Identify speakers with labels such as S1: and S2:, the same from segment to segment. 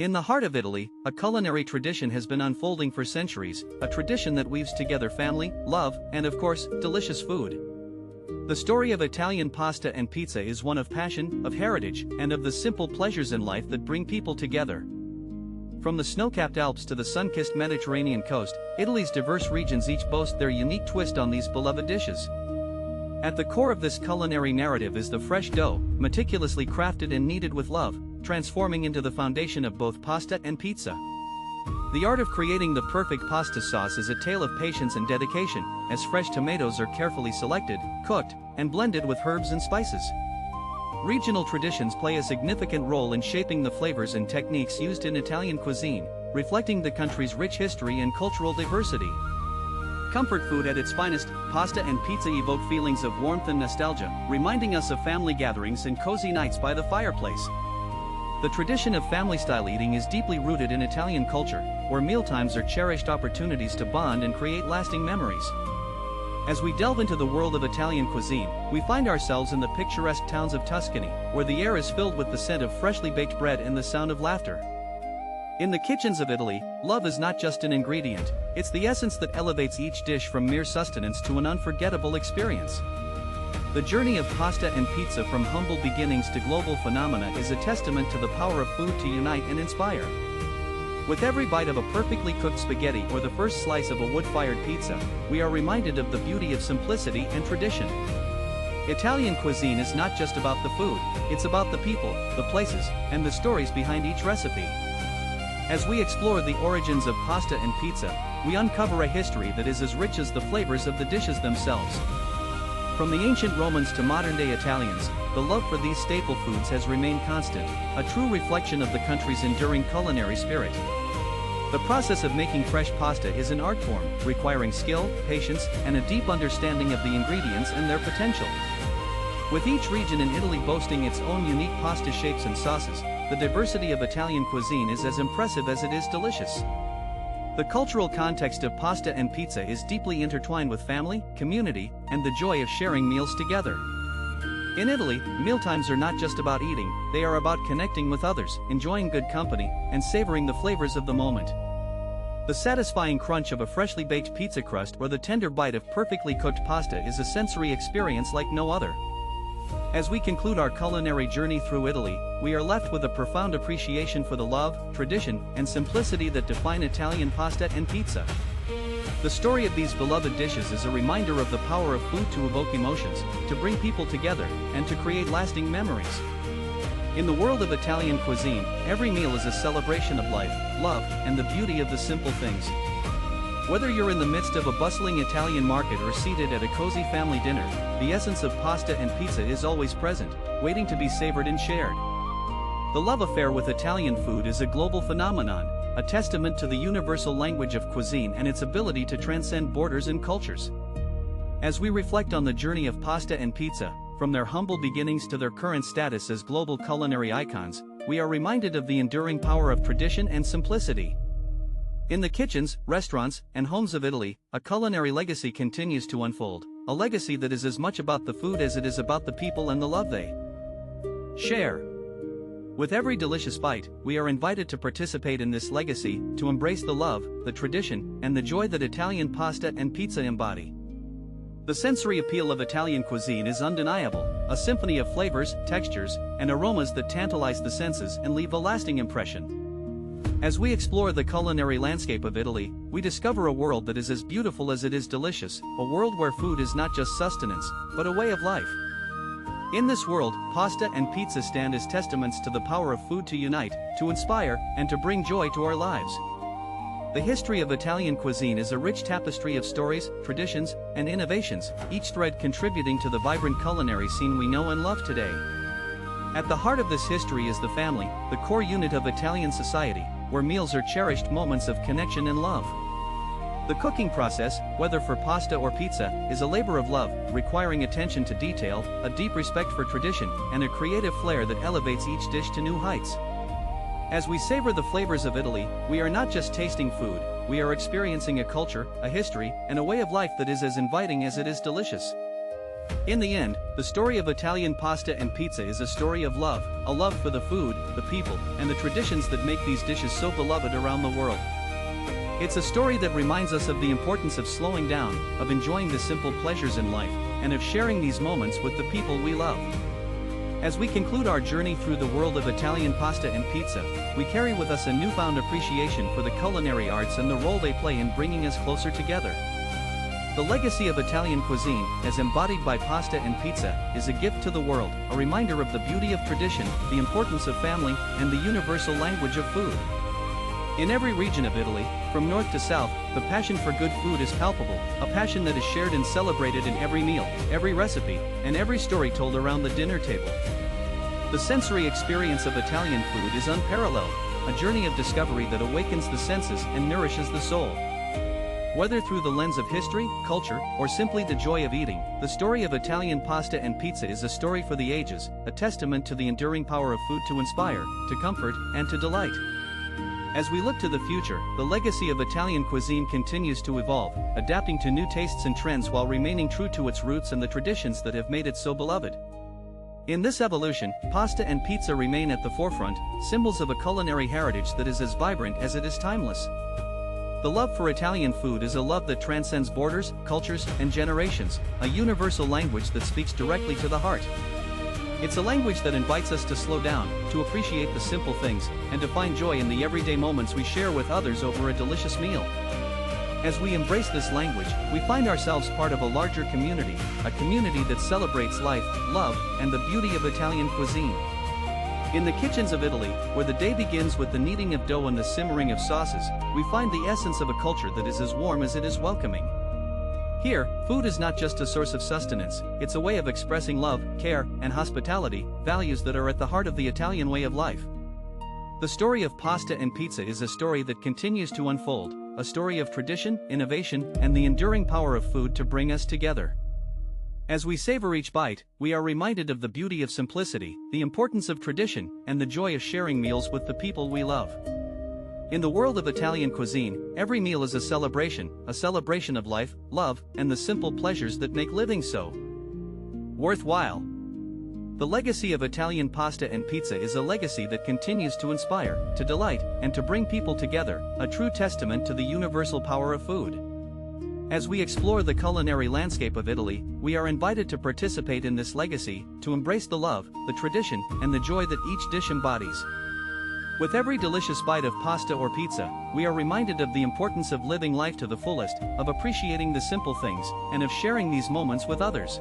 S1: In the heart of Italy, a culinary tradition has been unfolding for centuries, a tradition that weaves together family, love, and of course, delicious food. The story of Italian pasta and pizza is one of passion, of heritage, and of the simple pleasures in life that bring people together. From the snow-capped Alps to the sun-kissed Mediterranean coast, Italy's diverse regions each boast their unique twist on these beloved dishes. At the core of this culinary narrative is the fresh dough, meticulously crafted and kneaded with love, transforming into the foundation of both pasta and pizza. The art of creating the perfect pasta sauce is a tale of patience and dedication, as fresh tomatoes are carefully selected, cooked, and blended with herbs and spices. Regional traditions play a significant role in shaping the flavors and techniques used in Italian cuisine, reflecting the country's rich history and cultural diversity. Comfort food at its finest, pasta and pizza evoke feelings of warmth and nostalgia, reminding us of family gatherings and cozy nights by the fireplace. The tradition of family-style eating is deeply rooted in Italian culture, where mealtimes are cherished opportunities to bond and create lasting memories. As we delve into the world of Italian cuisine, we find ourselves in the picturesque towns of Tuscany, where the air is filled with the scent of freshly baked bread and the sound of laughter. In the kitchens of Italy, love is not just an ingredient, it's the essence that elevates each dish from mere sustenance to an unforgettable experience. The journey of pasta and pizza from humble beginnings to global phenomena is a testament to the power of food to unite and inspire. With every bite of a perfectly cooked spaghetti or the first slice of a wood-fired pizza, we are reminded of the beauty of simplicity and tradition. Italian cuisine is not just about the food, it's about the people, the places, and the stories behind each recipe. As we explore the origins of pasta and pizza, we uncover a history that is as rich as the flavors of the dishes themselves. From the ancient Romans to modern-day Italians, the love for these staple foods has remained constant, a true reflection of the country's enduring culinary spirit. The process of making fresh pasta is an art form, requiring skill, patience, and a deep understanding of the ingredients and their potential. With each region in Italy boasting its own unique pasta shapes and sauces, the diversity of Italian cuisine is as impressive as it is delicious. The cultural context of pasta and pizza is deeply intertwined with family, community, and the joy of sharing meals together. In Italy, mealtimes are not just about eating, they are about connecting with others, enjoying good company, and savoring the flavors of the moment. The satisfying crunch of a freshly baked pizza crust or the tender bite of perfectly cooked pasta is a sensory experience like no other. As we conclude our culinary journey through Italy, we are left with a profound appreciation for the love, tradition, and simplicity that define Italian pasta and pizza. The story of these beloved dishes is a reminder of the power of food to evoke emotions, to bring people together, and to create lasting memories. In the world of Italian cuisine, every meal is a celebration of life, love, and the beauty of the simple things. Whether you're in the midst of a bustling Italian market or seated at a cozy family dinner, the essence of pasta and pizza is always present, waiting to be savored and shared. The love affair with Italian food is a global phenomenon, a testament to the universal language of cuisine and its ability to transcend borders and cultures. As we reflect on the journey of pasta and pizza, from their humble beginnings to their current status as global culinary icons, we are reminded of the enduring power of tradition and simplicity. In the kitchens, restaurants, and homes of Italy, a culinary legacy continues to unfold, a legacy that is as much about the food as it is about the people and the love they share. With every delicious bite, we are invited to participate in this legacy, to embrace the love, the tradition, and the joy that Italian pasta and pizza embody. The sensory appeal of Italian cuisine is undeniable, a symphony of flavors, textures, and aromas that tantalize the senses and leave a lasting impression. As we explore the culinary landscape of Italy, we discover a world that is as beautiful as it is delicious, a world where food is not just sustenance, but a way of life. In this world, pasta and pizza stand as testaments to the power of food to unite, to inspire, and to bring joy to our lives. The history of Italian cuisine is a rich tapestry of stories, traditions, and innovations, each thread contributing to the vibrant culinary scene we know and love today. At the heart of this history is the family, the core unit of Italian society, where meals are cherished moments of connection and love. The cooking process, whether for pasta or pizza, is a labor of love, requiring attention to detail, a deep respect for tradition, and a creative flair that elevates each dish to new heights. As we savor the flavors of Italy, we are not just tasting food, we are experiencing a culture, a history, and a way of life that is as inviting as it is delicious. In the end, the story of Italian pasta and pizza is a story of love, a love for the food, the people, and the traditions that make these dishes so beloved around the world. It's a story that reminds us of the importance of slowing down, of enjoying the simple pleasures in life, and of sharing these moments with the people we love. As we conclude our journey through the world of Italian pasta and pizza, we carry with us a newfound appreciation for the culinary arts and the role they play in bringing us closer together. The legacy of Italian cuisine, as embodied by pasta and pizza, is a gift to the world, a reminder of the beauty of tradition, the importance of family, and the universal language of food. In every region of Italy, from north to south, the passion for good food is palpable, a passion that is shared and celebrated in every meal, every recipe, and every story told around the dinner table. The sensory experience of Italian food is unparalleled, a journey of discovery that awakens the senses and nourishes the soul. Whether through the lens of history, culture, or simply the joy of eating, the story of Italian pasta and pizza is a story for the ages, a testament to the enduring power of food to inspire, to comfort, and to delight. As we look to the future, the legacy of Italian cuisine continues to evolve, adapting to new tastes and trends while remaining true to its roots and the traditions that have made it so beloved. In this evolution, pasta and pizza remain at the forefront, symbols of a culinary heritage that is as vibrant as it is timeless. The love for Italian food is a love that transcends borders, cultures, and generations, a universal language that speaks directly to the heart. It's a language that invites us to slow down, to appreciate the simple things, and to find joy in the everyday moments we share with others over a delicious meal. As we embrace this language, we find ourselves part of a larger community, a community that celebrates life, love, and the beauty of Italian cuisine. In the kitchens of Italy, where the day begins with the kneading of dough and the simmering of sauces, we find the essence of a culture that is as warm as it is welcoming. Here, food is not just a source of sustenance, it's a way of expressing love, care, and hospitality, values that are at the heart of the Italian way of life. The story of pasta and pizza is a story that continues to unfold, a story of tradition, innovation, and the enduring power of food to bring us together. As we savor each bite, we are reminded of the beauty of simplicity, the importance of tradition, and the joy of sharing meals with the people we love. In the world of Italian cuisine, every meal is a celebration of life, love, and the simple pleasures that make living so worthwhile. The legacy of Italian pasta and pizza is a legacy that continues to inspire, to delight, and to bring people together, a true testament to the universal power of food. As we explore the culinary landscape of Italy, we are invited to participate in this legacy, to embrace the love, the tradition, and the joy that each dish embodies. With every delicious bite of pasta or pizza, we are reminded of the importance of living life to the fullest, of appreciating the simple things, and of sharing these moments with others.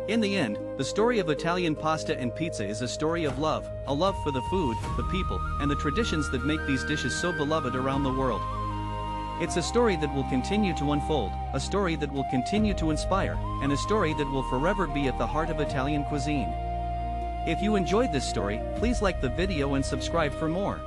S1: In the end, the story of Italian pasta and pizza is a story of love, a love for the food, the people, and the traditions that make these dishes so beloved around the world. It's a story that will continue to unfold, a story that will continue to inspire, and a story that will forever be at the heart of Italian cuisine. If you enjoyed this story, please like the video and subscribe for more.